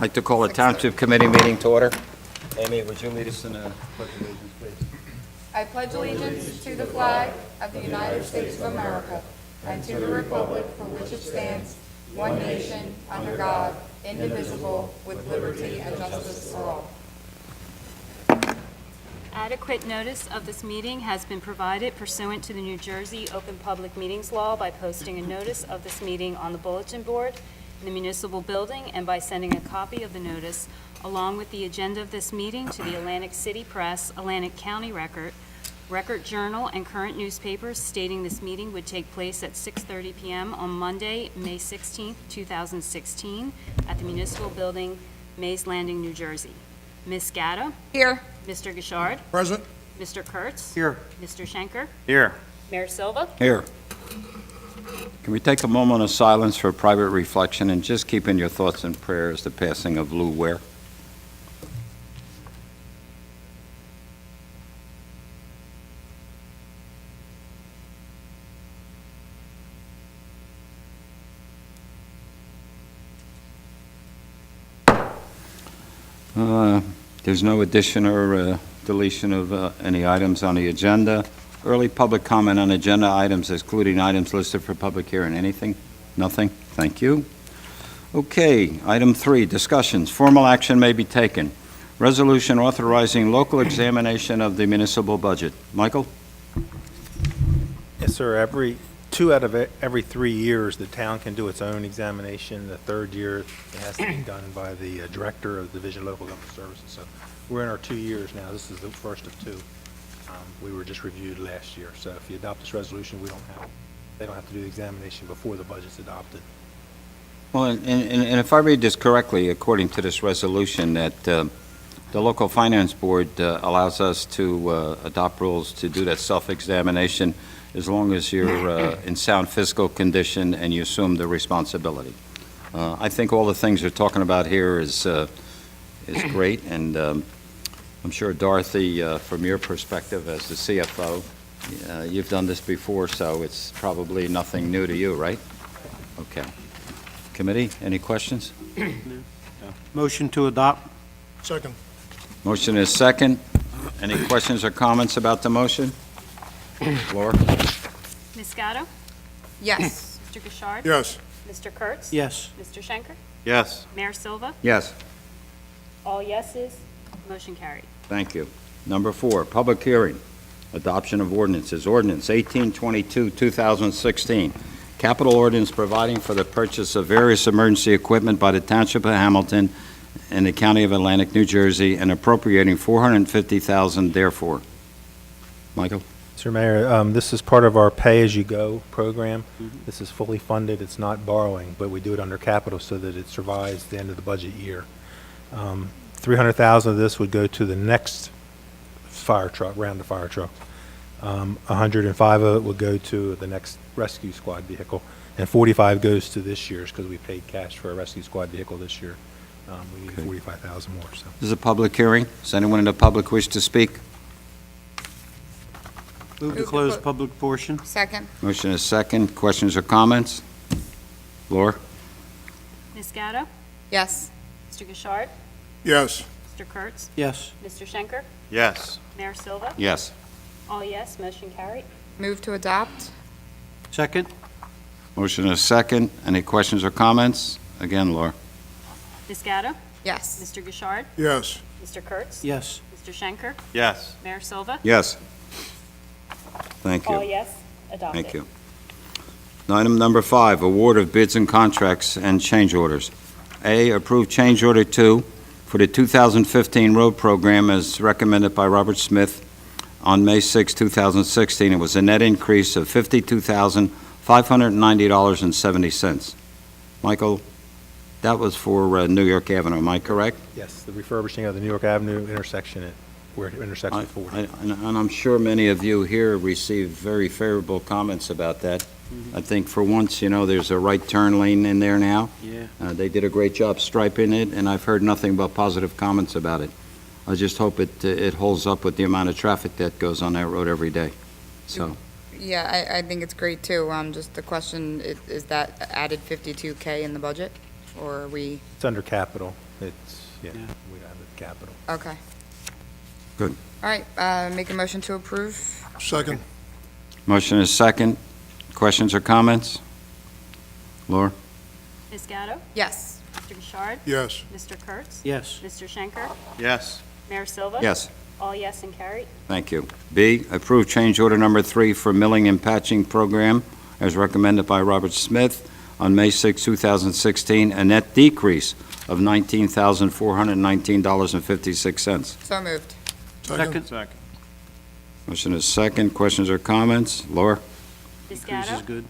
I'd like to call a Township Committee meeting to order. Amy, would you lead us in a pledge of allegiance, please? I pledge allegiance to the flag of the United States of America and to the republic for which it stands, one nation, under God, indivisible, with liberty and justice for all. Adequate notice of this meeting has been provided pursuant to the New Jersey Open Public Meetings Law by posting a notice of this meeting on the bulletin board in the municipal building and by sending a copy of the notice along with the agenda of this meeting to the Atlantic City Press, Atlantic County Record, Record Journal, and current newspapers stating this meeting would take place at 6:30 p.m. on Monday, May 16, 2016, at the municipal building, Mays Landing, New Jersey. Ms. Gatto? Here. Mr. Gishard? Present. Mr. Kurtz? Here. Mr. Schenker? Here. Mayor Silva? Here. Can we take a moment of silence for private reflection and just keep in your thoughts and prayers the passing of Lou Ware? There's no addition or deletion of any items on the agenda. Early public comment on agenda items, excluding items listed for public hearing. Anything? Nothing? Thank you. Okay, item 3, discussions. Formal action may be taken. Resolution authorizing local examination of the municipal budget. Michael? Yes, sir. Two out of every 3 years, the town can do its own examination. The third year, it has to be done by the director of the Division of Local Government Services. So we're in our 2 years now. This is the first of 2. We were just reviewed last year. So if you adopt this resolution, they don't have to do the examination before the budget's adopted. Well, and if I read this correctly, according to this resolution, that the local finance board allows us to adopt rules to do that self-examination as long as you're in sound fiscal condition and you assume the responsibility. I think all the things you're talking about here is great, and I'm sure, Dorothy, from your perspective as the CFO, you've done this before, so it's probably nothing new to you, right? Okay. Committee, any questions? Motion to adopt. Second. Motion is second. Any questions or comments about the motion? Laura? Ms. Gatto? Yes. Mr. Gishard? Yes. Mr. Kurtz? Yes. Mr. Schenker? Yes. Mayor Silva? Yes. All yeses, motion carried. Thank you. Number 4, public hearing. Adoption of ordinances. Ordinance 1822, 2016. Capital ordinance providing for the purchase of various emergency equipment by the Township of Hamilton and the County of Atlantic, New Jersey, and appropriating $450,000 therefore. Michael? Mr. Mayor, this is part of our pay-as-you-go program. This is fully funded. It's not borrowing, but we do it under capital so that it survives the end of the budget year. $300,000 of this would go to the next fire truck, round of fire truck. 105 of it would go to the next rescue squad vehicle, and 45 goes to this year's because we paid cash for a rescue squad vehicle this year. We need 45,000 more. So This is a public hearing. Does anyone in the public wish to speak? Move to close public portion. Second. Motion is second. Questions or comments? Laura? Ms. Gatto? Yes. Mr. Gishard? Yes. Mr. Kurtz? Yes. Mr. Schenker? Yes. Mayor Silva? Yes. All yes, motion carried. Move to adopt. Second. Motion is second. Any questions or comments? Again, Laura? Ms. Gatto? Yes. Mr. Gishard? Yes. Mr. Kurtz? Yes. Mr. Schenker? Yes. Mayor Silva? Yes. Thank All you. yes, adopted. Thank you. Item number 5, award of bids and contracts and change orders. A, approve change order 2 for the 2015 road program as recommended by Robert Smith on May 6, 2016. It was a net increase of $52,590.70. Michael, that was for New York Avenue, am I correct? yes, the refurbishing of the New York Avenue intersection where it intersects with 40. And I'm sure many of you here received very favorable comments about that. I think for once, there's a right turn lane in there now. Yeah. They did a great job striping it, and I've heard nothing but positive comments about it. I just hope it holds up with the amount of traffic that goes on that road every day. So, Yeah, I think it's great too. Just the question, is that added 52K in the budget? Or are we, It's under capital. It's, yeah, Yeah. we have it capital. Okay. Good. All right, make a motion to approve. Second. Motion is second. Questions or comments? Laura? Ms. Gatto? Yes. Mr. Gishard? Yes. Mr. Kurtz? Yes. Mr. Schenker? Yes. Mayor Silva? Yes. All yes and carried. Thank you. B, approve change order number 3 for milling and patching program as recommended by Robert Smith on May 6, 2016, a net decrease of $19,419.56. So moved. Second. Motion is second. Questions or comments? Laura? Ms. Increase is Gatto? good.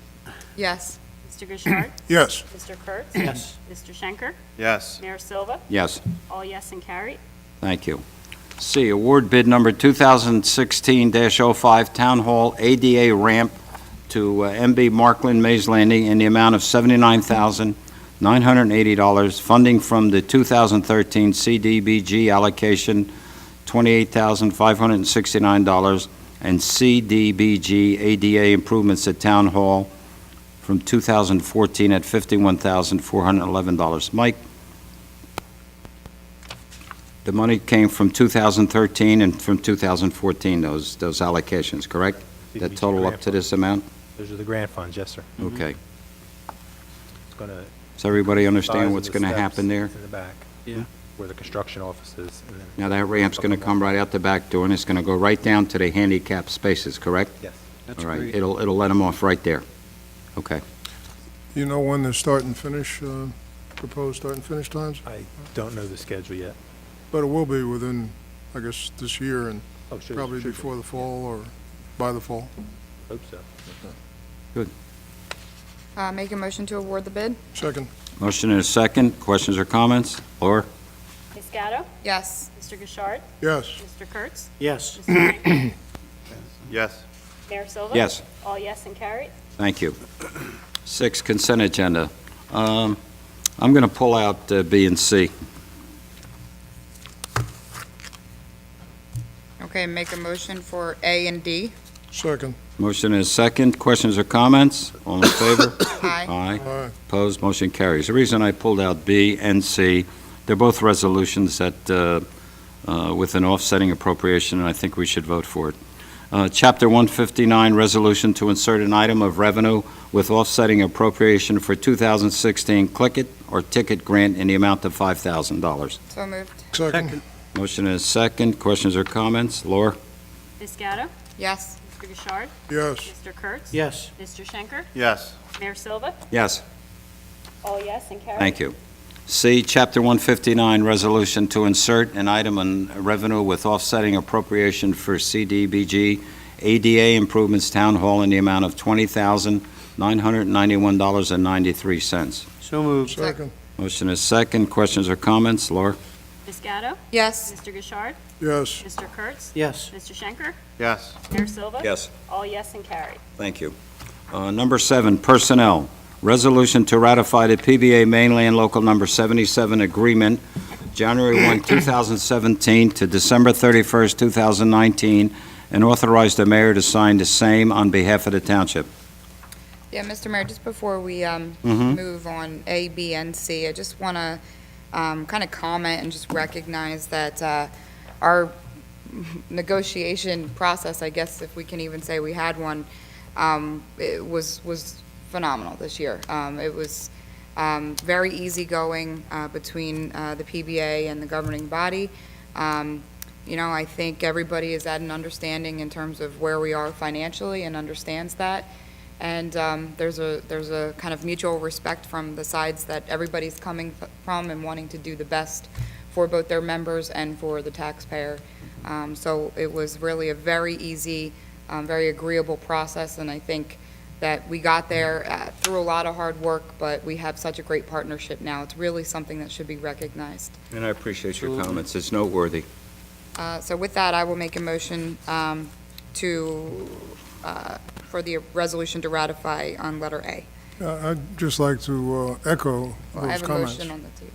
Yes. Mr. Gishard? Yes. Mr. Kurtz? Yes. Mr. Schenker? Yes. Mayor Silva? Yes. All yes and carried. Thank you. C, award bid number 2016-05 Town Hall ADA ramp to MB Markland Mays Landing in the amount of $79,980, funding from the 2013 CDBG allocation $28,569, and CDBG ADA improvements at Town Hall from 2014 at $51,411. Mike? The money came from 2013 and from 2014, those allocations, correct? That total up to this amount? Those are the grant funds, yes, sir. Okay. It's going to. Does everybody understand what's going to happen there? In the back. Yeah. Where the construction office is. And then Now, that ramp's going to come right out the back door, and it's going to go right down to the handicap spaces, correct? Yes. That's All right, great. it'll let them off right there. Okay. You know when the start and finish, proposed start and finish times? I don't know the schedule yet. But it will be within, I guess, this year and Oh, should probably should be. before the fall or by the fall. Hope so. Make a motion to award the bid. Second. Motion and a second. Questions or comments? Laura? Ms. Gatto? Yes. Mr. Gishard? Yes. Mr. Kurtz? Yes. Mr. Schenker? Yes. Mayor Silva? Yes. All yes and carried. Thank you. 6, consent agenda. I'm going to pull out B and C. Okay, make a motion for A and D. Second. Motion is second. Questions or comments? All in favor? Aye. Aye. Aye. Opposed, motion carries. The reason I pulled out B and C, they're both resolutions that, with an offsetting appropriation, and I think we should vote for it. Chapter 159, resolution to insert an item of revenue with offsetting appropriation for 2016 Click-It or Ticket Grant in the amount of $5,000. So moved. Second. Motion is second. Questions or comments? Laura? Ms. Gatto? Yes. Mr. Gishard? Yes. Mr. Kurtz? Yes. Mr. Schenker? Yes. Mayor Silva? Yes. All yes and carried. Thank you. C, Chapter 159, resolution to insert an item on revenue with offsetting appropriation for CDBG ADA improvements Town Hall in the amount of $20,991.93. So moved. Second. Motion is second. Questions or comments? Laura? Ms. Gatto? Yes. Mr. Gishard? Yes. Mr. Kurtz? Yes. Mr. Schenker? Yes. Mayor Silva? Yes. All yes and carried. Thank you. Number 7, personnel. Resolution to ratify the PBA Mainland Local Number 77 Agreement, January 1, 2017 to December 31st, 2019, and authorize the mayor to sign the same on behalf of the township. Yeah, Mr. Mayor, just before we move on A, B, and C, I just want to kind of comment and just recognize that our negotiation process, I guess if we can even say we had one, it was phenomenal this year. It was very easygoing between the PBA and the governing body. You know, I think everybody is at an understanding in terms of where we are financially and understands that. And there's a kind of mutual respect from the sides that everybody's coming from and wanting to do the best for both their members and for the taxpayer. So it was really a very easy, very agreeable process, and I think that we got there through a lot of hard work, but we have such a great partnership now. It's really something that should be recognized. And I appreciate your Absolutely. comments. It's noteworthy. So with that, I will make a motion for the resolution to ratify on letter A. I'd just like to echo Well, I those have a comments. motion on the table.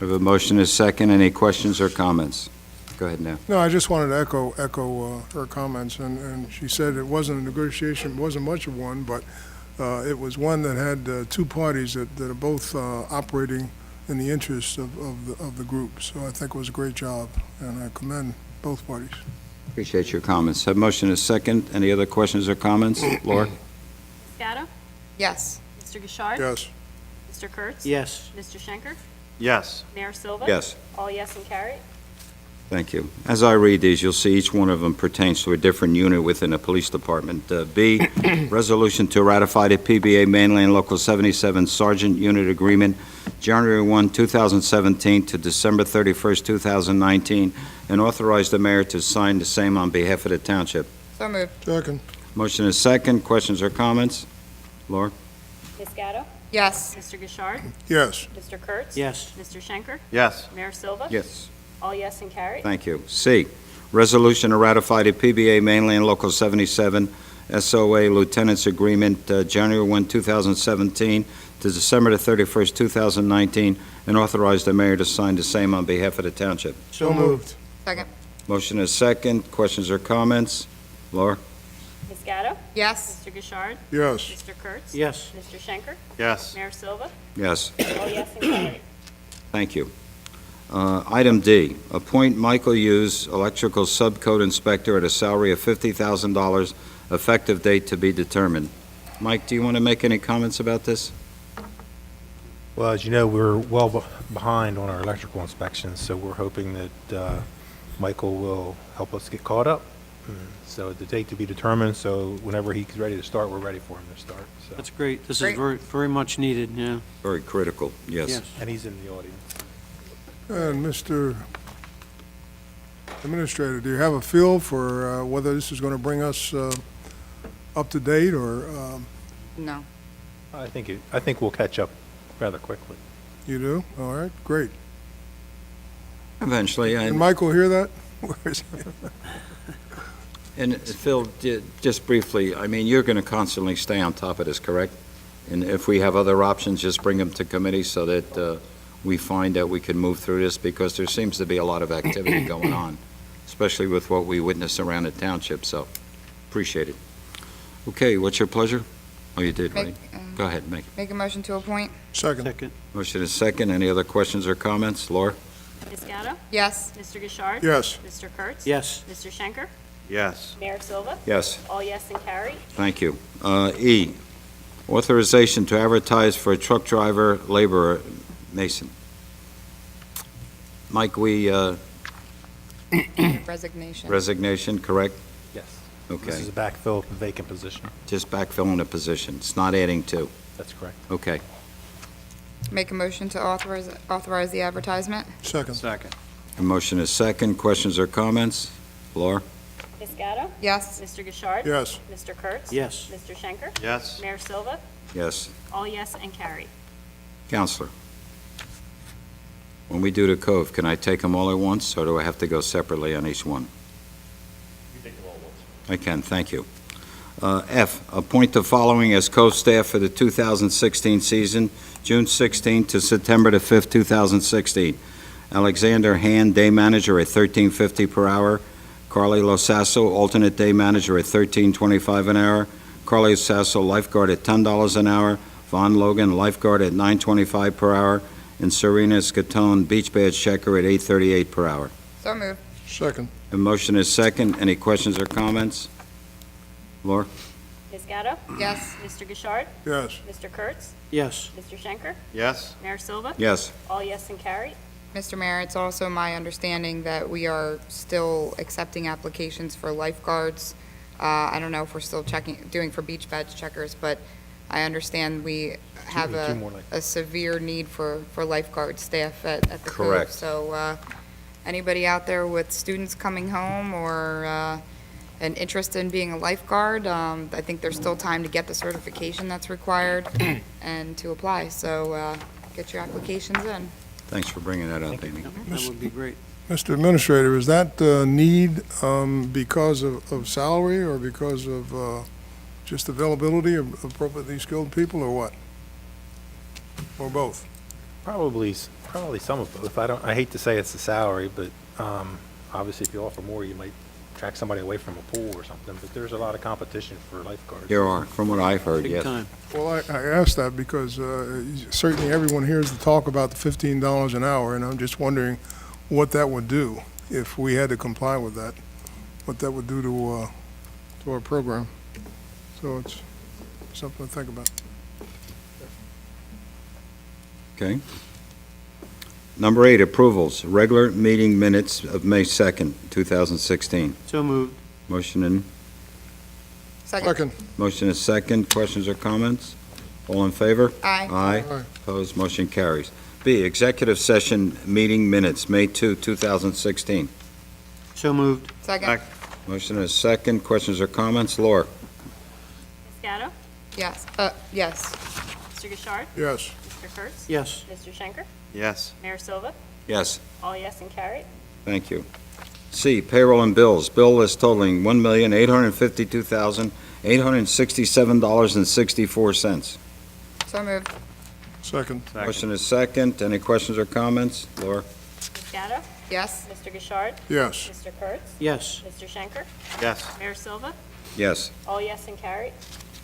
We have a motion is second. Any questions or comments? Go ahead now. No, I just wanted to echo her comments, and she said it wasn't a negotiation, wasn't much of one, but it was one that had two parties that are both operating in the interest of the group. So I think it was a great job, and I commend both parties. Appreciate your comments. Have motion is second. Any other questions or comments? Laura? Gatto? Yes. Mr. Gishard? Yes. Mr. Kurtz? Yes. Mr. Schenker? Yes. Mayor Silva? Yes. All yes and carried. Thank you. As I read these, you'll see each one of them pertains to a different unit within the police department. B, resolution to ratify the PBA Mainland Local 77 Sergeant Unit Agreement, January 1, 2017 to December 31st, 2019, and authorize the mayor to sign the same on behalf of the township. So moved. Second. Motion is second. Questions or comments? Laura? Ms. Gatto? Yes. Mr. Gishard? Yes. Mr. Kurtz? Yes. Mr. Schenker? Yes. Mayor Silva? Yes. All yes and carried. Thank you. C, resolution to ratify the PBA Mainland Local 77 SOA Lieutenant's Agreement, January 1, 2017 to December the 31st, 2019, and authorize the mayor to sign the same on behalf of the township. So moved. Second. Motion is second. Questions or comments? Laura? Ms. Gatto? Yes. Mr. Gishard? Yes. Mr. Kurtz? Yes. Mr. Schenker? Yes. Mayor Silva? Yes. All yes and carried. Thank you. Item D, appoint Michael Hughes, Electrical Subcode Inspector, at a salary of $50,000, effective date to be determined. Mike, do you want to make any comments about this? Well, as you know, we're well behind on our electrical inspections, so we're hoping that Michael will help us get caught up. So the date to be determined, so whenever he's ready to start, we're ready for him to start. So. That's great. This is Great. very, very much needed, yeah. Very critical, yes. Yes. And he's in the audience. And Mr. Administrator, do you have a feel for whether this is going to bring us up to date, or No. I think we'll catch up rather quickly. you do? All right, great. Eventually, Did and Michael hear that? Where is he? Phil, just briefly, I mean, you're going to constantly stay on top of this, correct? And if we have other options, just bring them to committee so that we find that we can move through this, because there seems to be a lot of activity going on, especially with what we witness around the township, so appreciate it. Okay, what's your pleasure? Oh, you did, right? Go ahead, Make a motion to appoint? Second. Second. Motion is second. Any other questions or comments? Laura? Ms. Gatto? Yes. Mr. Gishard? Yes. Mr. Kurtz? Yes. Mr. Schenker? Yes. Mayor Silva? Yes. All yes and carried. Thank you. E, authorization to advertise for a truck driver laborer, Mason. Mike, Resignation. resignation, correct? Yes. This Okay, is a backfill of a vacant position. just backfilling a position. It's not adding to. That's correct. Okay. Make a motion to authorize the advertisement? Second. Second. A motion is second. Questions or comments? Laura? Ms. Gatto? Yes. Mr. Gishard? Yes. Mr. Kurtz? Yes. Mr. Schenker? Yes. Mayor Silva? Yes. All yes and carried. Counselor? When we do the cove, can I take them all at once, or do I have to go separately on each one? You take them all at once. I can, thank you. F, appoint the following as cove staff for the 2016 season, June 16 to September the 5th, 2016. Alexander Hand, day manager at $13.50 per hour. Carly Losasso, alternate day manager at $13.25 an hour. Carly Losasso, lifeguard at $10 an hour. Von Logan, lifeguard at $9.25 per hour. And Serena Scatone, beach badge checker at $8.38 per hour. So moved. Second. The motion is second. Any questions or comments? Laura? Ms. Gatto? Yes. Mr. Gishard? Yes. Mr. Kurtz? Yes. Mr. Schenker? Yes. Mayor Silva? Yes. All yes and carried. Mr. Mayor, it's also my understanding that we are still accepting applications for lifeguards. I don't know if we're still doing for beach badge checkers, but I understand we have Two more lifeguards. a severe need for lifeguard staff at the Cove. Correct. So, anybody out there with students coming home or, an interest in being a lifeguard, I think there's still time to get the certification that's required and to apply. So, get your applications in. Thanks for bringing that up, Amy. That would be great. Mr. Administrator, is that need because of salary, or because of just availability of appropriately skilled people, or what? Or both? Probably some of both. I hate to say it's the salary, but obviously if you offer more, you might attract somebody away from a pool or something, but there's a lot of competition for lifeguards. There are, from what I've heard, Big yes. time. Well, I asked that because certainly everyone hears the talk about the $15 an hour, and I'm just wondering what that would do if we had to comply with that, what that would do to our program. So it's something to think about. Okay. Number 8, approvals. Regular meeting minutes of May 2nd, 2016. So moved. Motion Second. is second. Questions or comments? All in favor? Aye. Aye. Aye. Opposed, motion carries. B, executive session meeting minutes, May 2, 2016. So moved. Second. Motion is second. Questions or comments? Laura? Ms. Gatto? Yes. Yes. Mr. Gishard? Yes. Mr. Kurtz? Yes. Mr. Schenker? Yes. Mayor Silva? Yes. All yes and carried. Thank you. C, payroll and bills. Bill list totaling $1,852,867.64. So moved. Second. Motion is second. Any questions or comments? Laura? Ms. Gatto? Yes. Mr. Gishard? Yes. Mr. Kurtz? Yes. Mr. Schenker? Yes. Mayor Silva? Yes. All yes and carried.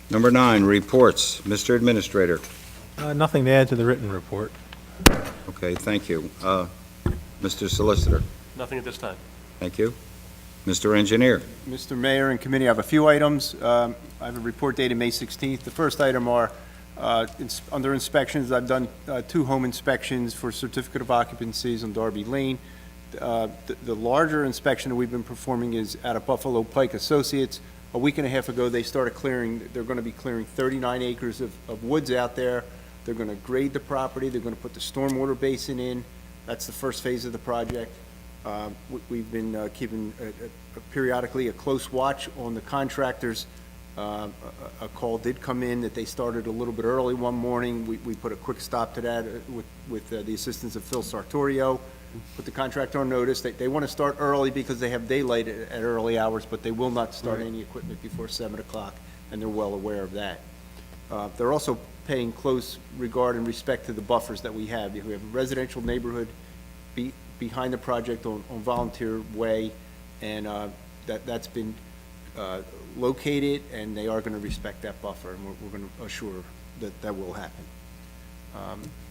Number 9, reports. Mr. Administrator. Nothing to add to the written report. Okay, thank you. Mr. Solicitor. Nothing at this time. Thank you. Mr. Engineer. Mr. Mayor and committee, I have a few items. I have a report dated May 16th. The first item are, under inspections, I've done 2 home inspections for certificate of occupancies on Darby Lane. The larger inspection that we've been performing is out of Buffalo Pike Associates. A week and a half ago, they started clearing, they're going to be clearing 39 acres of woods out there. They're going to grade the property, they're going to put the stormwater basin in. That's the first phase of the project. We've been keeping periodically a close watch on the contractors. A call did come in that they started a little bit early one morning. We put a quick stop to that with the assistance of Phil Sartorio. Put the contractor on notice. They want to start early because they have daylight at early hours, but they will not start any equipment before 7 o'clock, and they're well aware of that. They're also paying close regard and respect to the buffers that we have. We have a residential neighborhood behind the project on Volunteer Way, and that's been located, and they are going to respect that buffer, and we're going to assure that that will happen.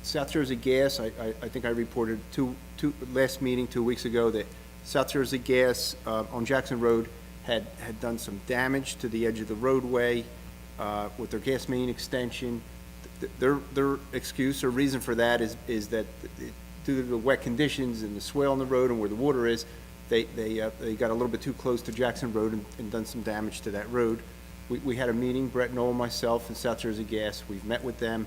South Jersey Gas, I think I reported last meeting 2 weeks ago that South Jersey Gas on Jackson Road had done some damage to the edge of the roadway with their gas main extension. Their excuse or reason for that is that due to the wet conditions and the swale on the road and where the water is, they got a little bit too close to Jackson Road and done some damage to that road. We had a meeting, Brett Noel, myself, and South Jersey Gas. We've met with them.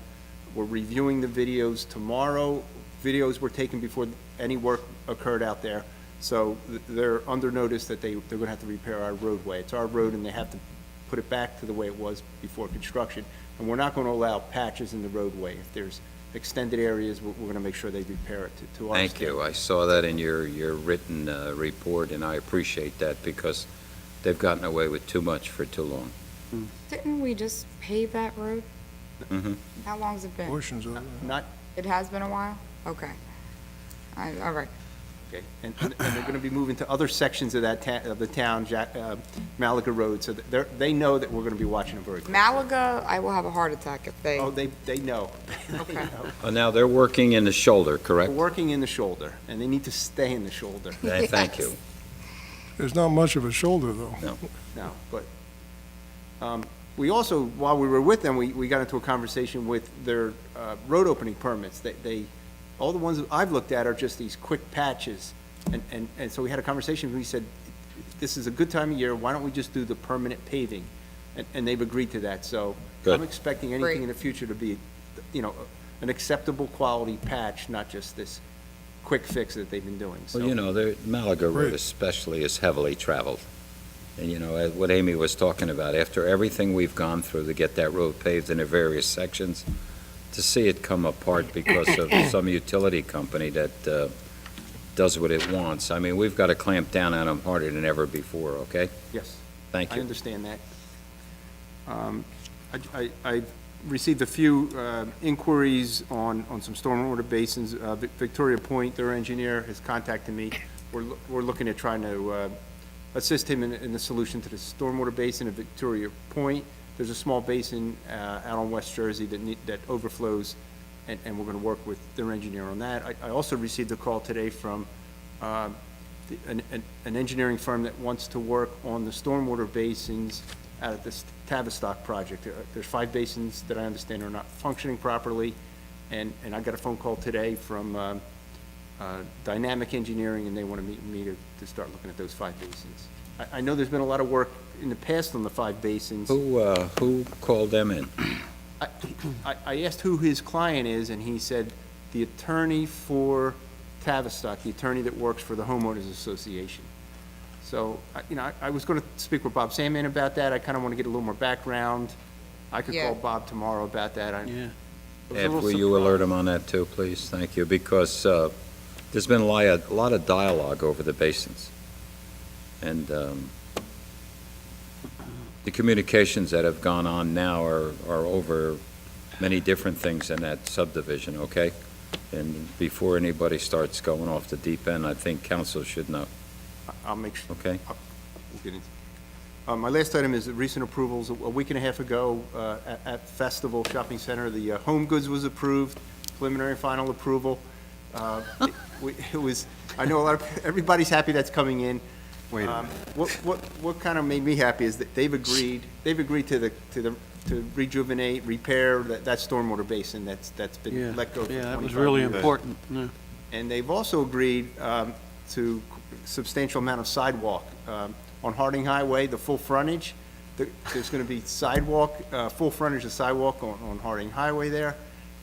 We're reviewing the videos tomorrow. Videos were taken before any work occurred out there. So they're under notice that they're going to have to repair our roadway. It's our road, and they have to put it back to the way it was before construction. And we're not going to allow patches in the roadway. If there's extended areas, we're going to make sure they repair it to our Thank standard. you. I saw that in your written report, and I appreciate that because they've gotten away with too much for too long. Didn't we just pave that road? Mhm. How long's it been? Portions of it. Not, It has been a while? Okay. All right. okay, and they're going to be moving to other sections of of the town, Malaga Road, so they know that we're going to be watching them very closely. Malaga, I will have a heart attack if they, Oh, they know. They Okay. know. Now, they're working in the shoulder, We're correct? working in the shoulder, and they need to stay in the shoulder. Thank you. There's not much of a shoulder, though. No, but, we also, while we were with them, we got into a conversation with their road opening permits. All the ones that I've looked at are just these quick patches. And so we had a conversation, we said, this is a good time of year, why don't we just do the permanent paving? And they've agreed to that, so Good. I'm expecting anything Great. in the future to be, an acceptable quality patch, not just this quick fix that they've been doing, so. Well, the Malaga Road Great. especially is heavily traveled. And, as what Amy was talking about, after everything we've gone through to get that road paved in the various sections, to see it come apart because of some utility company that does what it wants, I mean, we've got to clamp down on them harder than ever before, okay? Yes. Thank I you. understand that. I received a few inquiries on some stormwater basins. Victoria Point, their engineer, has contacted me. We're looking at trying to assist him in the solution to the stormwater basin at Victoria Point. There's a small basin out on West Jersey that overflows, and we're going to work with their engineer on that. I also received a call today from an engineering firm that wants to work on the stormwater basins out of this Tavistock project. There's 5 basins that I understand are not functioning properly, and I got a phone call today from Dynamic Engineering, and they want to meet me to start looking at those 5 basins. I know there's been a lot of work in the past on the 5 basins. Who called them in? I asked who his client is, and he said the attorney for Tavistock, the attorney that works for the homeowners association. So, I was going to speak with Bob Sandman about that. I kind of want to get a little more background. I could Yeah. call Bob tomorrow about that. Yeah. Ed, will you alert him on that too, please? Thank you, because there's been a lot of dialogue over the basins. And the communications that have gone on now are over many different things in that subdivision, okay? And before anybody starts going off the deep end, I think council should know, I'll make sure. okay? We'll get into. My last item is the recent approvals. A week and a half ago, at Festival Shopping Center, the Home Goods was approved, preliminary and final approval. It was, I know everybody's happy that's coming in. Wait a minute. What kind of made me happy is that they've agreed to rejuvenate, repair that stormwater basin that's Yeah, been let go for 25 years. yeah, that was really important. Yeah. And they've also agreed to substantial amount of sidewalk. On Harding Highway, the full frontage, there's going to be sidewalk, full frontage of sidewalk on Harding Highway there.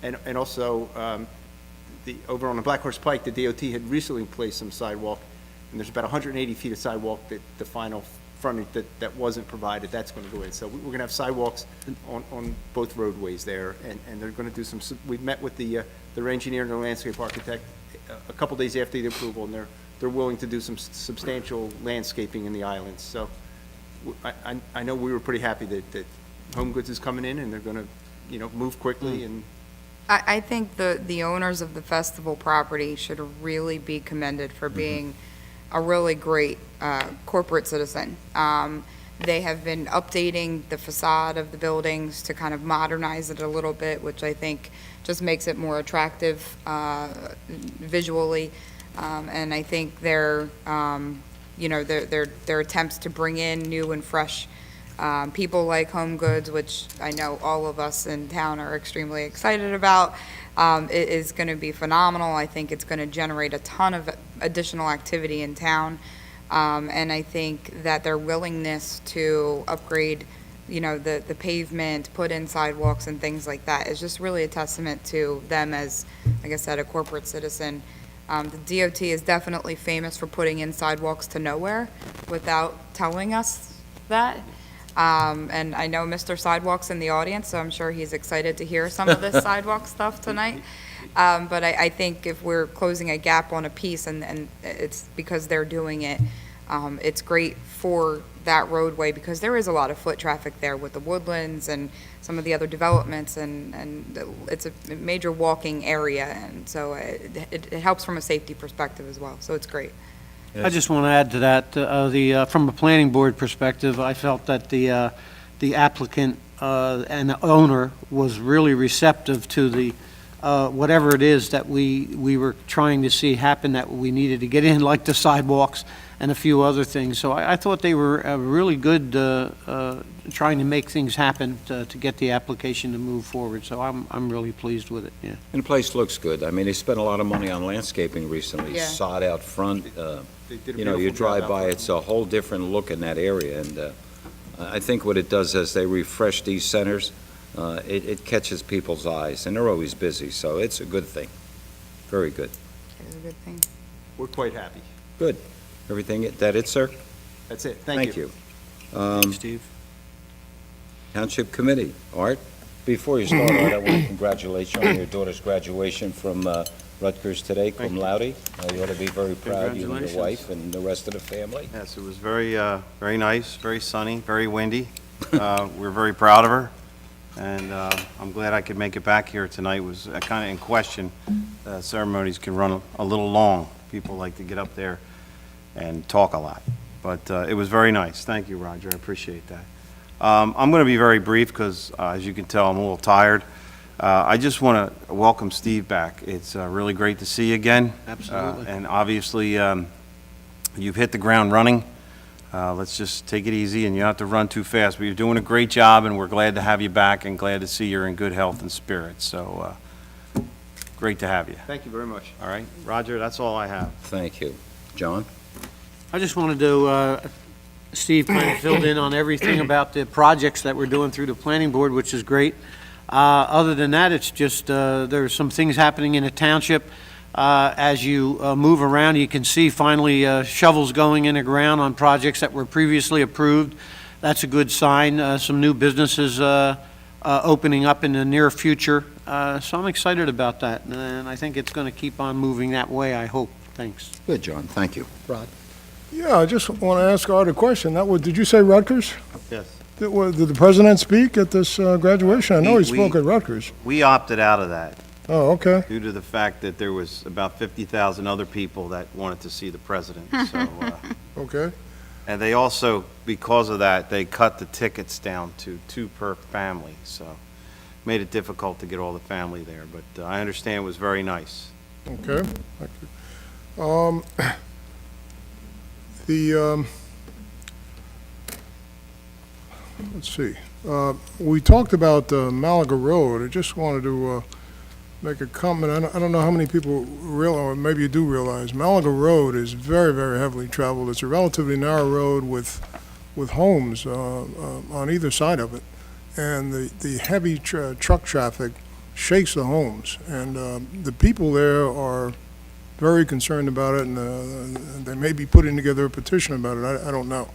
And also, over on the Black Horse Pike, the DOT had recently placed some sidewalk, and there's about 180 feet of sidewalk that the final frontage that wasn't provided, that's going to go in. So we're going to have sidewalks on both roadways there, and they're going to do some, we've met with their engineer and their landscape architect a couple days after the approval, and they're willing to do some substantial landscaping in the islands. So I know we were pretty happy that Home Goods is coming in, and they're going to, move quickly and. I think the owners of the festival property should really be commended for being a really great corporate citizen. They have been updating the facade of the buildings to kind of modernize it a little bit, which I think just makes it more attractive visually. And I think their attempts to bring in new and fresh people like Home Goods, which I know all of us in town are extremely excited about, it is going to be phenomenal. I think it's going to generate a ton of additional activity in town. And I think that their willingness to upgrade, the pavement, put in sidewalks and things like that is just really a testament to them as, like I said, a corporate citizen. The DOT is definitely famous for putting in sidewalks to nowhere without telling us that. And I know Mr. Sidewalk's in the audience, so I'm sure he's excited to hear some of this sidewalk stuff tonight. But I think if we're closing a gap on a piece and it's because they're doing it, it's great for that roadway because there is a lot of foot traffic there with the woodlands and some of the other developments and it's a major walking area. And so it helps from a safety perspective as well. So it's great. I just want to add to that, from a planning board perspective, I felt that the applicant and the owner was really receptive to the, whatever it is that we were trying to see happen that we needed to get in, like the sidewalks and a few other things. So I thought they were really good trying to make things happen to get the application to move forward. So I'm really pleased with it, yeah. And the place looks good. I mean, they spent a lot of money on landscaping recently, Yeah. sod out front. They did a You beautiful drive job by, out it's a whole different look in that area, and I think what it does is they refresh these centers, it catches people's eyes, and they're always busy, so it's a good thing. Very good. It's a good thing. We're quite happy. Good. Everything, that it, sir? That's it. Thank you. Thank you. Steve? Township Committee. Art, before you start, Art, I want to congratulate you on your daughter's graduation from Rutgers today, cum laude. You ought to be very proud, you and your Congratulations. wife and the rest of the family. Yes, it was very, very nice, very sunny, very windy. We're very proud of her, and I'm glad I could make it back here tonight. It was kind of in question. Ceremonies can run a little long. People like to get up there and talk a lot. But it was very nice. Thank you, Roger. I appreciate that. I'm going to be very brief because, as you can tell, I'm a little tired. I just want to welcome Steve back. It's really great to see you again. Absolutely. And obviously, you've hit the ground running. Let's just take it easy, and you don't have to run too fast. But you're doing a great job, and we're glad to have you back and glad to see you're in good health and spirits. So great to have you. Thank you very much. All right, Roger, that's all I have. Thank you. John? I just wanted to, Steve kind of filled in on everything about the projects that we're doing through the planning board, which is great. Other than that, it's just, there's some things happening in the township. As you move around, you can see finally shovels going in the ground on projects that were previously approved. That's a good sign. Some new businesses opening up in the near future. So I'm excited about that, and I think it's going to keep on moving that way, I hope. Thanks. Good, John. Thank you. Rod? Yeah, I just want to ask Art a question. Did you say Rutgers? Yes. Did the president speak at this graduation? I know he We- spoke at Rutgers. We opted out of that Oh, okay. due to the fact that there was about 50,000 other people that wanted to see the president. So, Okay. and they also, because of that, they cut the tickets down to 2 per family. So made it difficult to get all the family there. But I understand it was very nice. Okay, thank you. Let's see, we talked about Malaga Road. I just wanted to make a comment. I don't know how many people realize, or maybe you do realize, Malaga Road is very, very heavily traveled. It's a relatively narrow road with homes on either side of it. And the heavy truck traffic shakes the homes. And the people there are very concerned about it, and they may be putting together a petition about it. I don't know.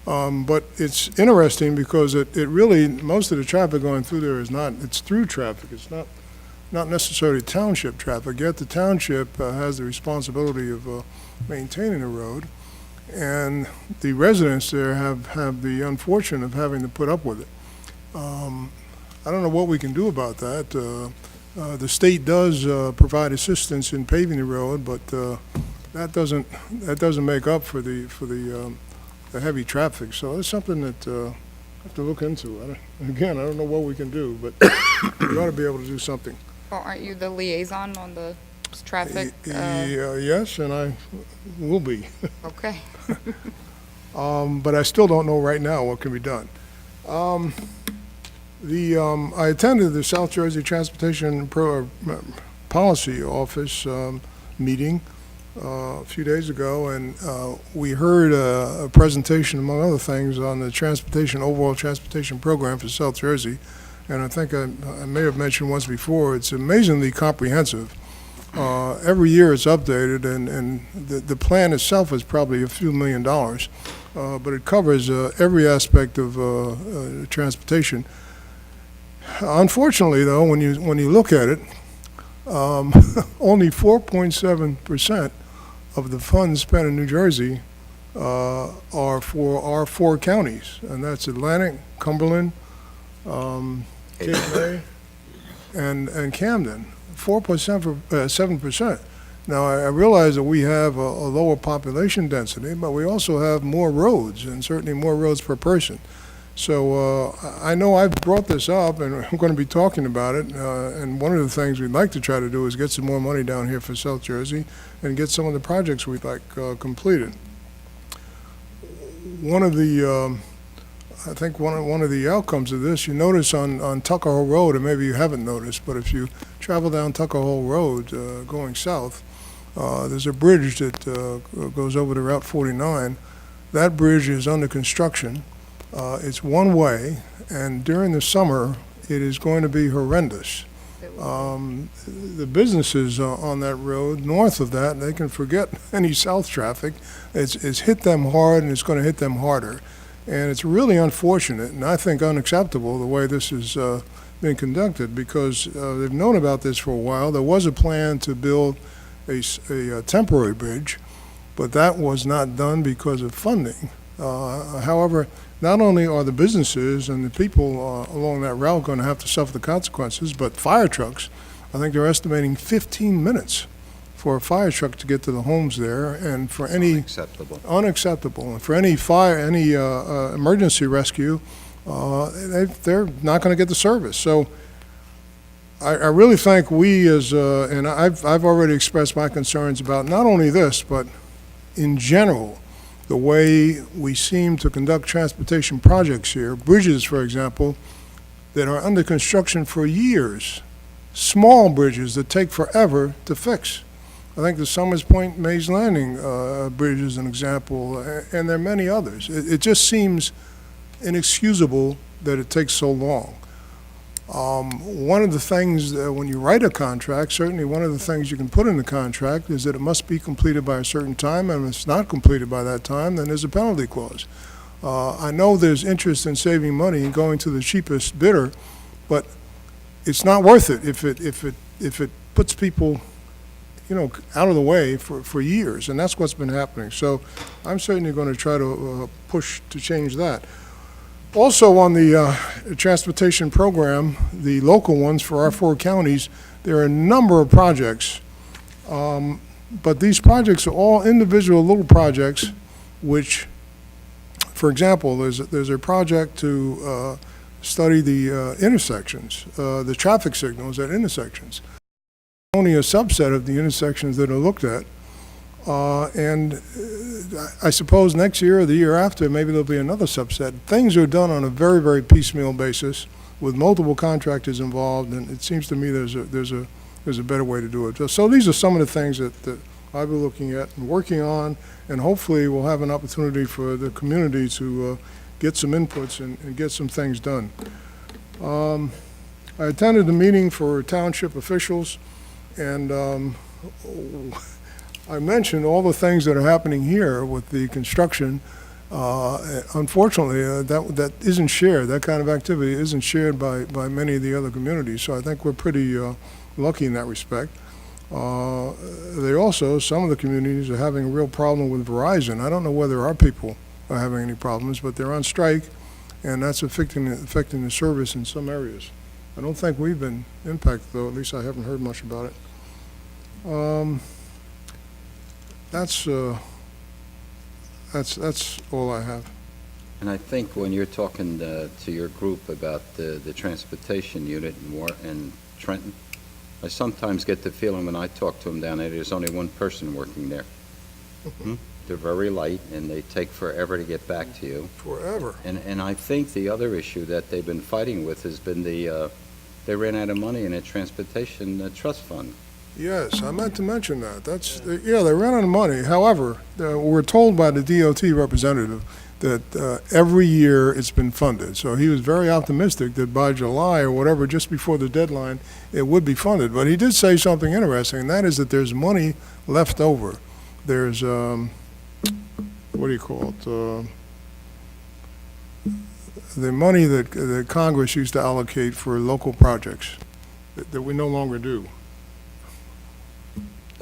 But it's interesting because it really, most of the traffic going through there it's through traffic. It's not necessarily township traffic, yet the township has the responsibility of maintaining the road. And the residents there have the unfortune of having to put up with it. I don't know what we can do about that. The state does provide assistance in paving the road, but that doesn't make up for the heavy traffic. So it's something that I have to look into. I don't know what we can do, but we ought to be able to do something. Well, aren't you the liaison on the traffic? Yes, and I will be. Okay. But I still don't know right now what can be done. I attended the South Jersey Transportation Policy Office meeting a few days ago, and we heard a presentation, among other things, on the overall transportation program for South Jersey. And I think I may have mentioned once before, it's amazingly comprehensive. Every year it's updated, and the plan itself is probably a few $1 million, but it covers every aspect of transportation. Unfortunately, though, when you look at it, only 4.7% of the funds spent in New Jersey are for our 4 counties, and that's Atlantic, Cumberland, Cape May, and Camden. 7%. Now, I realize that we have a lower population density, but we also have more roads, and certainly more roads per person. So I know I've brought this up, and I'm going to be talking about it, and one of the things we'd like to try to do is get some more money down here for South Jersey and get some of the projects we'd like completed. One of the I think one of the outcomes of this, you notice on Tuckahoe Road, and maybe you haven't noticed, but if you travel down Tuckahoe Road going south, there's a bridge that goes over to Route 49. That bridge is under construction. It's one way, and during the summer, it is going to be horrendous. The businesses on that road, north of that, they can forget any south traffic. It's hit them hard, and it's going to hit them harder. And it's really unfortunate, and I think unacceptable, the way this has been conducted, because they've known about this for a while. There was a plan to build a temporary bridge, but that was not done because of funding. However, not only are the businesses and the people along that route going to have to suffer the consequences, but fire trucks, I think they're estimating 15 minutes for a fire truck to get to the homes there, and for any Acceptable. unacceptable. And for any fire, any emergency rescue, they're not going to get the service. So I really think we as, and I've already expressed my concerns about not only this, but in general, the way we seem to conduct transportation projects here, bridges, for example, that are under construction for years, small bridges that take forever to fix. I think the Summers Point Mays Landing bridge is an example, and there are many others. It just seems inexcusable that it takes so long. One of the things, when you write a contract, certainly one of the things you can put in the contract is that it must be completed by a certain time, and if it's not completed by that time, then there's a penalty clause. I know there's interest in saving money and going to the cheapest bidder, but it's not worth it if it puts people, out of the way for years, and that's what's been happening. So I'm certainly going to try to push to change that. Also, on the transportation program, the local ones for our 4 counties, there are a number of projects, but these projects are all individual little projects, which, for example, there's a project to study the intersections, the traffic signals at intersections. Only a subset of the intersections that are looked at. And I suppose next year or the year after, maybe there'll be another subset. Things are done on a very, very piecemeal basis with multiple contractors involved, and it seems to me there's a better way to do it. So these are some of the things that I've been looking at and working on, and hopefully we'll have an opportunity for the community to get some inputs and get some things done. I attended the meeting for township officials, and I mentioned all the things that are happening here with the construction. Unfortunately, that isn't shared. That kind of activity isn't shared by many of the other communities. So I think we're pretty lucky in that respect. They also, some of the communities are having a real problem with Verizon. I don't know whether our people are having any problems, but they're on strike, and that's affecting the service in some areas. I don't think we've been impacted, though. At least I haven't heard much about it. That's all I have. And I think when you're talking to your group about the transportation unit in Trenton, I sometimes get the feeling when I talk to them down there, there's only one person working there. They're very light, and they take forever to get back to you. Forever. And I think the other issue that they've been fighting with has been they ran out of money in a transportation trust fund. Yes, I meant to mention that. They ran out of money. However, we're told by the DOT representative that every year it's been funded. So he was very optimistic that by July or whatever, just before the deadline, it would be funded. But he did say something interesting, and that is that there's money left over. There's, what do you call it? The money that Congress used to allocate for local projects that we no longer do.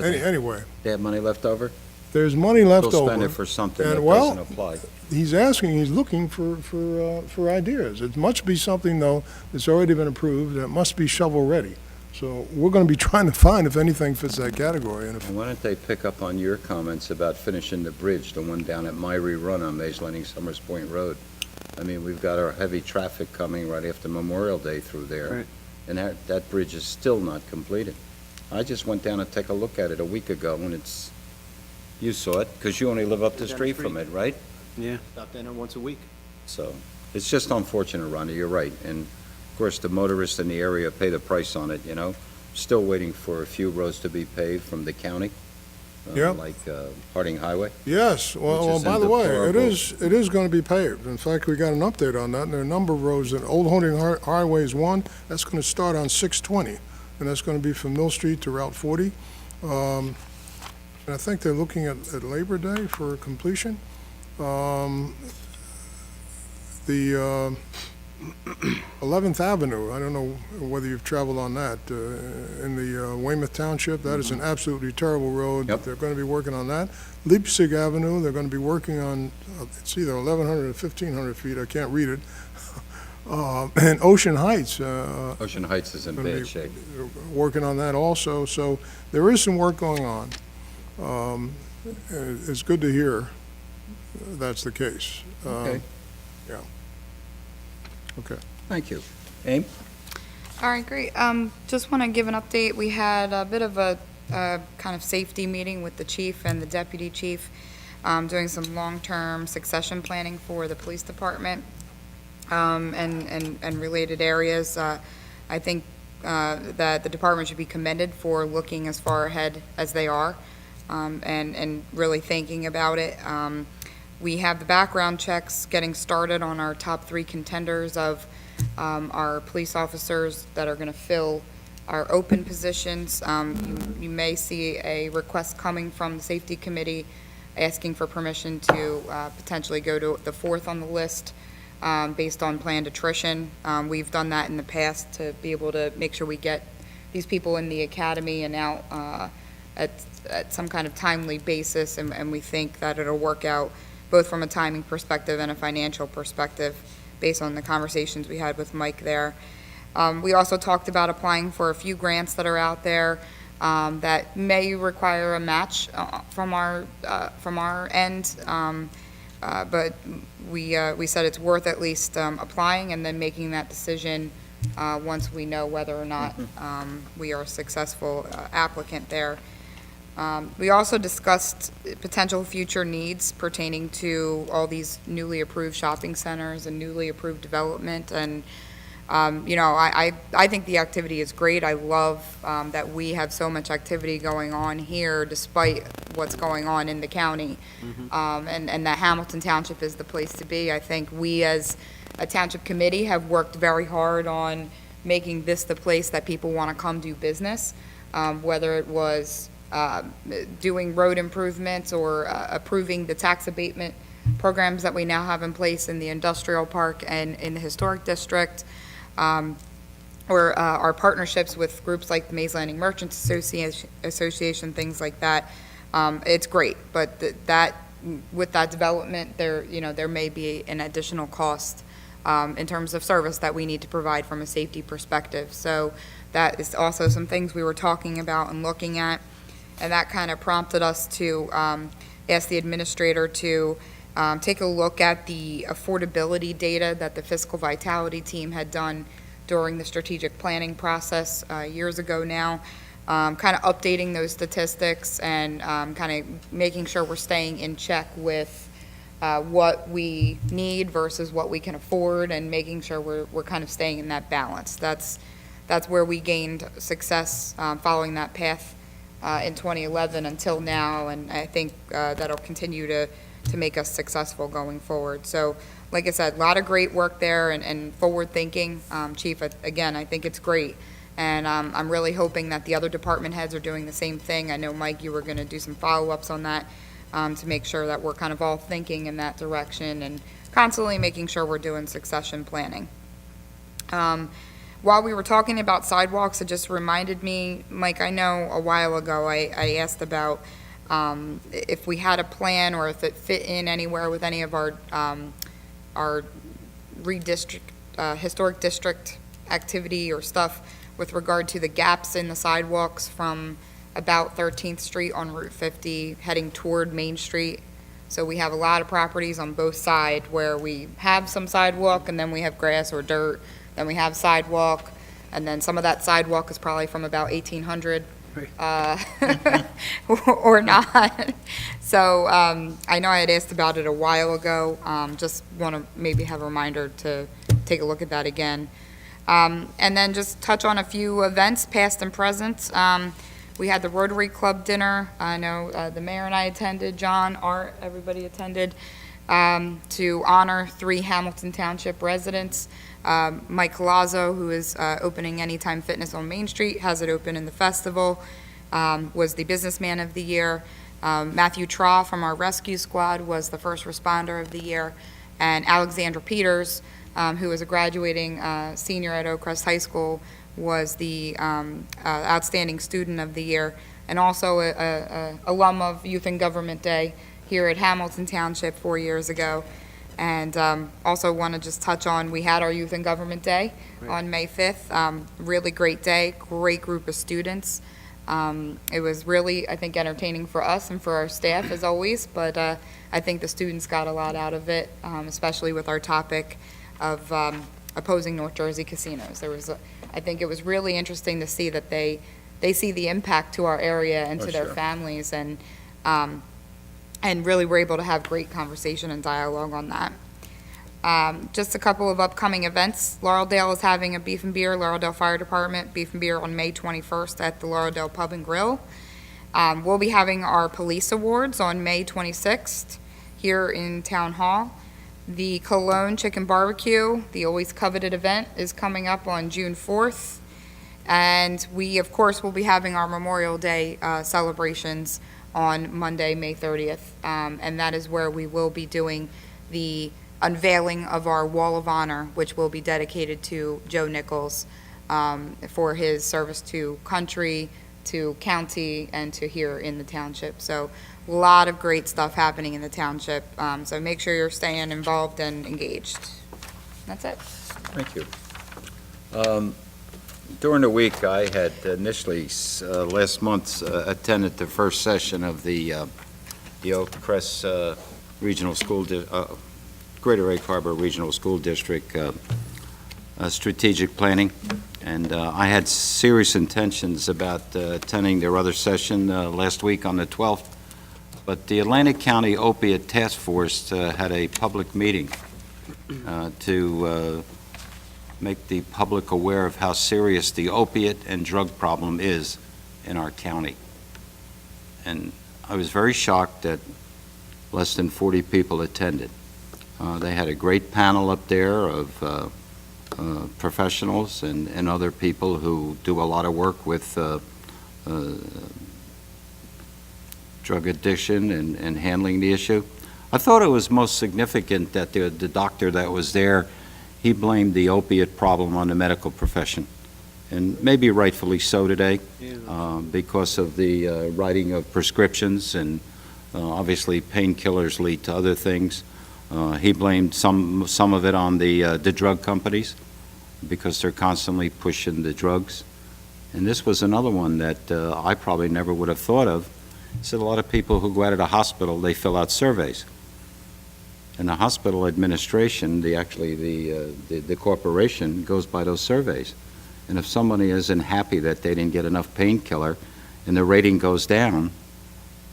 Anyway, They have money left over? there's money left They'll over. spend it for something And, that well, doesn't apply. He's looking for ideas. It must be something, though, that's already been approved, that must be shovel-ready. So we're going to be trying to find if anything fits that category. And if And why don't they pick up on your comments about finishing the bridge, the one down at Myrie Run on Mays Landing Summers Point Road? I mean, we've got our heavy traffic coming right after Memorial Day through there. Right. And that bridge is still not completed. I just went down to take a look at it a week ago, and you saw it, because you only live up the street from it, right? Yeah. Stop down there once a week. So, it's just unfortunate, Ronnie, you're right. And, of course, the motorists in the area pay the price on it, Still waiting for a few roads to be paved from the county. Yep. Like Harding Highway. Yes, well, is by in the way, deplorable- it is going to be paved. In fact, we got an update on that, and there are a number of roads. Old Harding Highway is one. That's going to start on 620, and that's going to be from Mill Street to Route 40. And I think they're looking at Labor Day for completion. The 11th Avenue, I don't know whether you've traveled on that, in the Weymouth Township. That is an absolutely terrible road. Yep. They're going to be working on that. Leipzig Avenue, they're going to be working on, it's either 1,100 or 1,500 feet, I can't read it, And Ocean Heights, Ocean Heights is in Gonna be- bad shape. working on that also, so there is some work going on. It's good to hear that's the case. Okay, Okay. thank you. Aim? All right, great. Just want to give an update. We had a bit of a kind of safety meeting with the chief and the deputy chief, doing some long-term succession planning for the police department, and related areas. I think that the department should be commended for looking as far ahead as they are, and really thinking about it. We have the background checks getting started on our top 3 contenders of our police officers that are going to fill our open positions. You may see a request coming from the safety committee asking for permission to potentially go to the 4th on the list based on planned attrition. We've done that in the past to be able to make sure we get these people in the academy and out at some kind of timely basis, and we think that it'll work out both from a timing perspective and a financial perspective based on the conversations we had with Mike there. We also talked about applying for a few grants that are out there that may require a match from our end, but we said it's worth at least applying and then making that decision once we know whether or not we are a successful applicant there. We also discussed potential future needs pertaining to all these newly approved shopping centers and newly approved development. And, I think the activity is great. I love that we have so much activity going on here despite what's going on in the county. And that Hamilton Township is the place to be. I think we as a township committee have worked very hard on making this the place that people want to come do business, whether it was doing road improvements or approving the tax abatement programs that we now have in place in the industrial park and in the historic district, or our partnerships with groups like the Mays Landing Merchants Association, things like that. It's great, but with that development, there may be an additional cost in terms of service that we need to provide from a safety perspective. So that is also some things we were talking about and looking at. And that kind of prompted us to ask the administrator to take a look at the affordability data that the fiscal vitality team had done during the strategic planning process years ago now, kind of updating those statistics and kind of making sure we're staying in check with what we need versus what we can afford, and making sure we're kind of staying in that balance. That's where we gained success following that path in 2011 until now, and I think that'll continue to make us successful going forward. So, like I said, a lot of great work there and forward thinking. Chief, again, I think it's great, and I'm really hoping that the other department heads are doing the same thing. I know, Mike, you were going to do some follow-ups on that to make sure that we're kind of all thinking in that direction and constantly making sure we're doing succession planning. While we were talking about sidewalks, it just reminded me, Mike, I know a while ago I asked about if we had a plan or if it fit in anywhere with any of our historic district activity or stuff with regard to the gaps in the sidewalks from about 13th Street on Route 50 heading toward Main Street. So we have a lot of properties on both sides where we have some sidewalk and then we have grass or dirt. Then we have sidewalk, and then some of that sidewalk is probably from about 1800, or not. So I know I had asked about it a while ago. Just want to maybe have a reminder to take a look at that again. And then just touch on a few events, past and present. We had the Rotary Club dinner. I know the mayor and I attended, John, Art, everybody attended, to honor 3 Hamilton Township residents. Mike Colazzo, who is opening Anytime Fitness on Main Street, has it open in the festival, was the Businessman of the Year. Matthew Traw from our rescue squad was the First Responder of the Year. And Alexandra Peters, who is a graduating senior at Oak Crest High School, was the Outstanding Student of the Year, and also a alum of Youth and Government Day here at Hamilton Township 4 years ago. And also want to just touch on, we had our Youth in Government Day on May 5th. Really great day, great group of students. It was really, I think, entertaining for us and for our staff, as always, but I think the students got a lot out of it, especially with our topic of opposing North Jersey casinos. I think it was really interesting to see that they see the impact to our area and to their families, and really were able to have great conversation and dialogue on that. Just a couple of upcoming events. Laureldale is having a beef and beer, Laureldale Fire Department beef and beer on May 21st at the Laureldale Pub and Grill. We'll be having our police awards on May 26th here in Town Hall. The Cologne Chicken Barbecue, the always coveted event, is coming up on June 4th. And we, of course, will be having our Memorial Day celebrations on Monday, May 30th. And that is where we will be doing the unveiling of our Wall of Honor, which will be dedicated to Joe Nichols for his service to country, to county, and to here in the township. So a lot of great stuff happening in the township. So make sure you're staying involved and engaged. That's it. Thank you. During the week, I had initially, last month, attended the first session of the Oak Crest Regional School, Greater Egg Harbor Regional School District strategic planning, and I had serious intentions about attending their other session last week on the 12th, but the Atlantic County Opiate Task Force had a public meeting to make the public aware of how serious the opiate and drug problem is in our county. And I was very shocked that less than 40 people attended. They had a great panel up there of professionals and other people who do a lot of work with drug addiction and handling the issue. I thought it was most significant that the doctor that was there, he blamed the opiate problem on the medical profession, and maybe rightfully so today, because of the writing of prescriptions, and obviously painkillers lead to other things. He blamed some of it on the drug companies because they're constantly pushing the drugs. And this was another one that I probably never would have thought of. He said a lot of people who go out of the hospital, they fill out surveys. And the hospital administration, the corporation, goes by those surveys. And if somebody isn't happy that they didn't get enough painkiller and the rating goes down,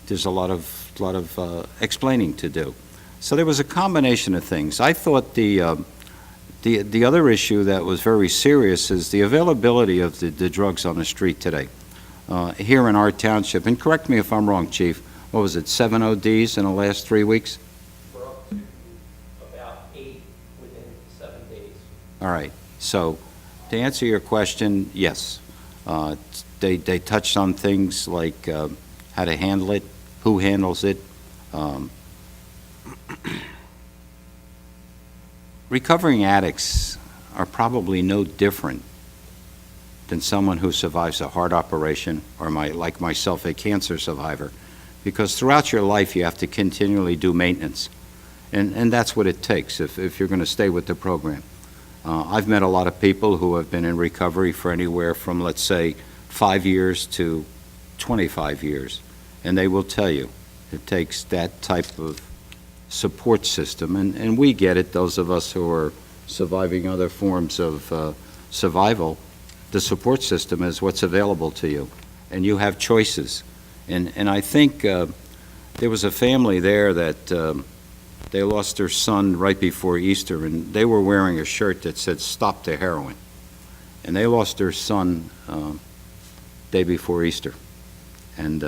there's a lot of explaining to do. So there was a combination of things. I thought the other issue that was very serious is the availability of the drugs on the street today. Here in our township, and correct me if I'm wrong, Chief, what was it, 7 ODs in the last 3 weeks? We're up to about 8 within 7 days. All right. So to answer your question, yes. They touched on things like how to handle it, who handles it. Recovering addicts are probably no different than someone who survives a heart operation or, like myself, a cancer survivor, because throughout your life you have to continually do maintenance, and that's what it takes if you're going to stay with the program. I've met a lot of people who have been in recovery for anywhere from, let's say, 5 years to 25 years, and they will tell you it takes that type of support system, and we get it, those of us who are surviving other forms of survival. The support system is what's available to you, and you have choices. And I think there was a family there that they lost their son right before Easter, and they were wearing a shirt that said, "Stop the heroin." And they lost their son day before Easter. And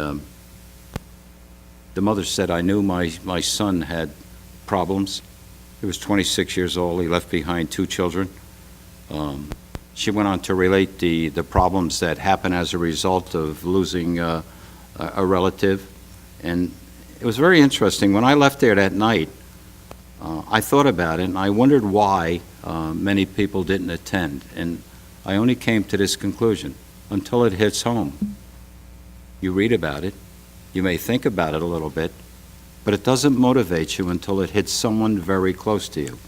the mother said, "I knew my son had problems." He was 26 years old. He left behind 2 children. She went on to relate the problems that happen as a result of losing a relative. And it was very interesting. When I left there that night, I thought about it, and I wondered why many people didn't attend. And I only came to this conclusion until it hits home. You read about it. You may think about it a little bit, but it doesn't motivate you until it hits someone very close to you.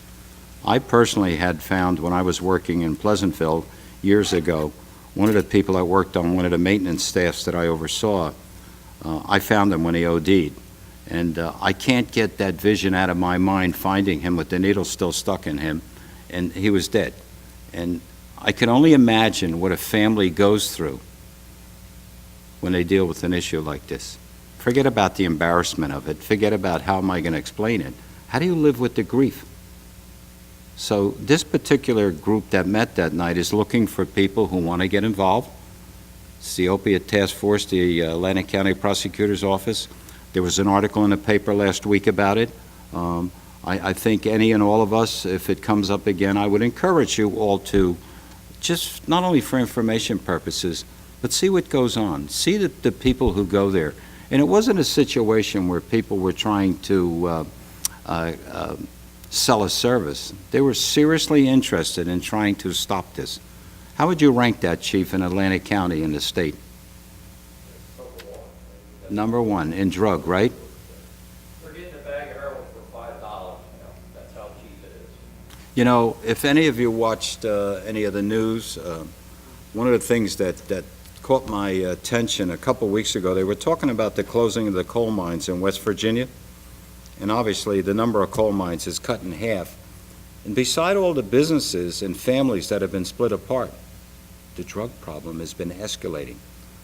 I personally had found when I was working in Pleasantville years ago, one of the people that worked on one of the maintenance staffs that I oversaw, I found him when he OD'd. And I can't get that vision out of my mind, finding him with the needle still stuck in him, and he was dead. And I can only imagine what a family goes through when they deal with an issue like this. Forget about the embarrassment of it. Forget about how am I going to explain it. How do you live with the grief? So this particular group that met that night is looking for people who want to get involved. It's the Opiate Task Force, the Atlantic County Prosecutor's Office. There was an article in the paper last week about it. I think any and all of us, if it comes up again, I would encourage you all to, just not only for information purposes, but see what goes on. See the people who go there. And it wasn't a situation where people were trying to sell a service. They were seriously interested in trying to stop this. How would you rank that, Chief, in Atlantic County in the state? Number one in drug, right? We're getting a bag of heroin for $5, that's how cheap it is. You know, if any of you watched any of the news, one of the things that caught my attention a couple weeks ago, they were talking about the closing of the coal mines in West Virginia. And obviously, the number of coal mines is cut in half. And beside all the businesses and families that have been split apart, the drug problem has been escalating.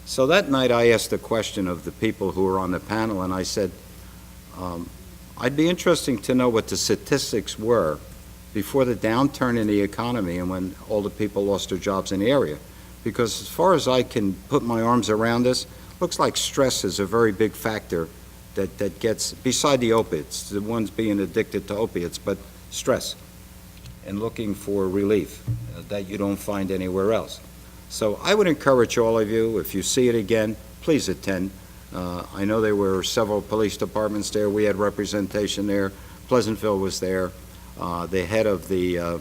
So that night, I asked the question of the people who were on the panel, and I said, I'd be interesting to know what the statistics were before the downturn in the economy and when all the people lost their jobs in the area. Because as far as I can put my arms around this, looks like stress is a very big factor that gets, beside the opiates, the ones being addicted to opiates, but stress and looking for relief that you don't find anywhere else. So I would encourage all of you, if you see it again, please attend. I know there were several police departments there. We had representation there. Pleasantville was there. The head of the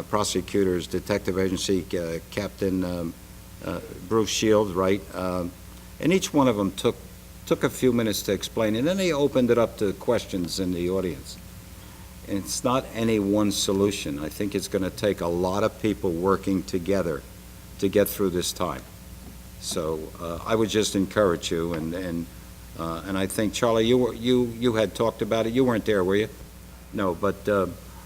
prosecutors detective agency, Captain Bruce Shields, right? And each one of them took a few minutes to explain, and then they opened it up to questions in the audience. And it's not any one solution. I think it's going to take a lot of people working together to get through this time. So I would just encourage you, and I think, Charlie, you had talked about it. You weren't there, were you? No, but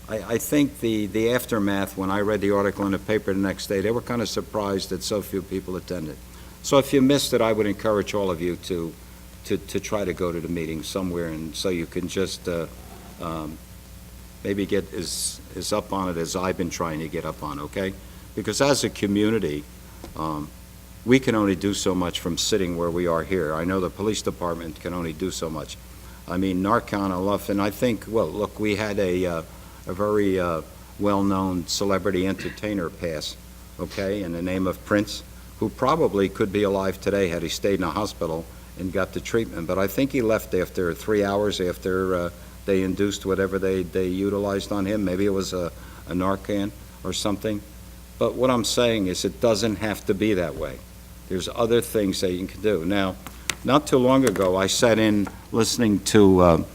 I think the aftermath, when I read the article in the paper the next day, they were kind of surprised that so few people attended. So if you missed it, I would encourage all of you to try to go to the meeting somewhere, and so you can just maybe get as up on it as I've been trying to get up on, okay? Because as a community, we can only do so much from sitting where we are here. I know the police department can only do so much. I mean, Narcan, Aluff, and I think, well, look, we had a very well-known celebrity entertainer pass, okay, in the name of Prince, who probably could be alive today had he stayed in a hospital and got the treatment. But I think he left after 3 hours after they induced whatever they utilized on him. Maybe it was a Narcan or something. But what I'm saying is it doesn't have to be that way. There's other things that you can do. Now, not too long ago, I sat in listening to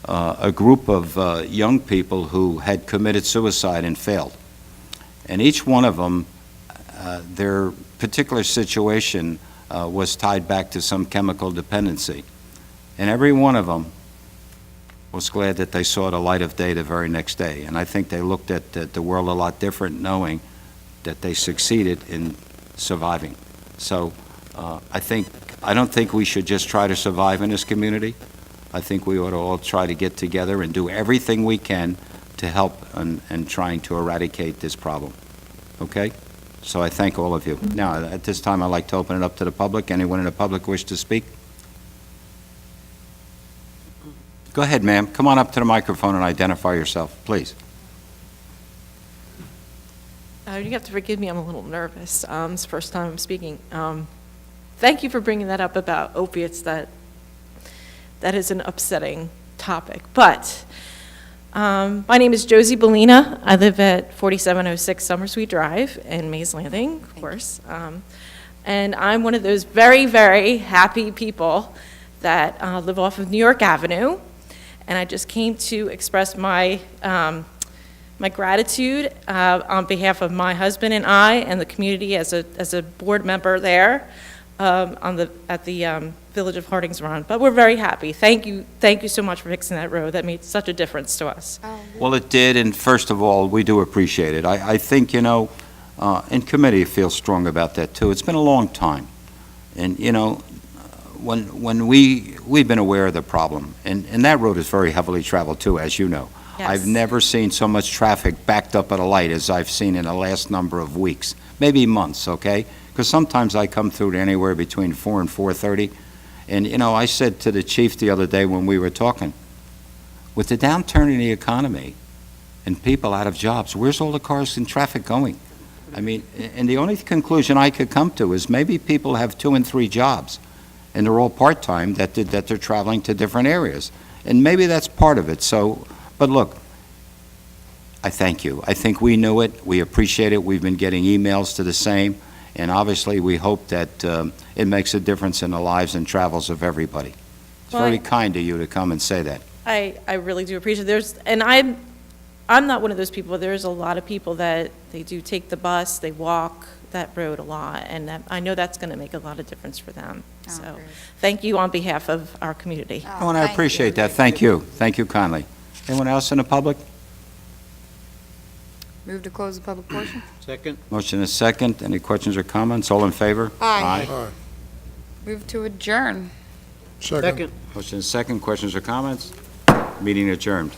a group of young people who had committed suicide and failed. And each one of them, their particular situation was tied back to some chemical dependency. And every one of them was glad that they saw the light of day the very next day. And I think they looked at the world a lot different, knowing that they succeeded in surviving. So I don't think we should just try to survive in this community. I think we ought to all try to get together and do everything we can to help in trying to eradicate this problem. Okay? So I thank all of you. Now, at this time, I'd like to open it up to the public. Anyone in the public wish to speak? Go ahead, ma'am. Come on up to the microphone and identify yourself, please. You have to forgive me, I'm a little nervous. It's the first time I'm speaking. Thank you for bringing that up about opiates. That is an upsetting topic. But my name is Josie Bellina. I live at 4706 Summersweet Drive in Mays Landing, of course. And I'm one of those very, very happy people that live off of New York Avenue. and I just came to express my gratitude on behalf of my husband and I and the community as a board member there at the Village of Harding's Run. But we're very happy. Thank you so much for fixing that road. That made such a difference to us. Well, it did, and first of all, we do appreciate it. I think, in committee, feel strong about that, too. It's been a long time. And, when we've been aware of the problem, and that road is very heavily traveled, too, as you know. Yes. I've never seen so much traffic backed up at a light as I've seen in the last number of weeks, maybe months, okay? Because sometimes I come through to anywhere between 4 and 4:30. And, I said to the chief the other day when we were talking, with the downturn in the economy and people out of jobs, where's all the cars and traffic going? I mean, and the only conclusion I could come to is maybe people have 2 and 3 jobs, and they're all part-time, that they're traveling to different areas. And maybe that's part of it. So, but look, I thank you. I think we knew it. We appreciate it. We've been getting emails to the same. And obviously, we hope that it makes a difference in the lives and travels of everybody. It's Well, very kind of you to come and say that. I really do appreciate it. And I'm not one of those people. There's a lot of people that they do take the bus, they walk that road a lot, and I know that's going to make a lot of difference for them. So, great. thank you on behalf of our community. Oh, and I appreciate that. Thank you. Thank you kindly. Anyone else in the public? Move to close the public portion? Second? Motion is second. Any questions or comments? All in favor? Aye. Aye. Move to adjourn. Second. Second. Motion is second. Questions or comments? Meeting adjourned.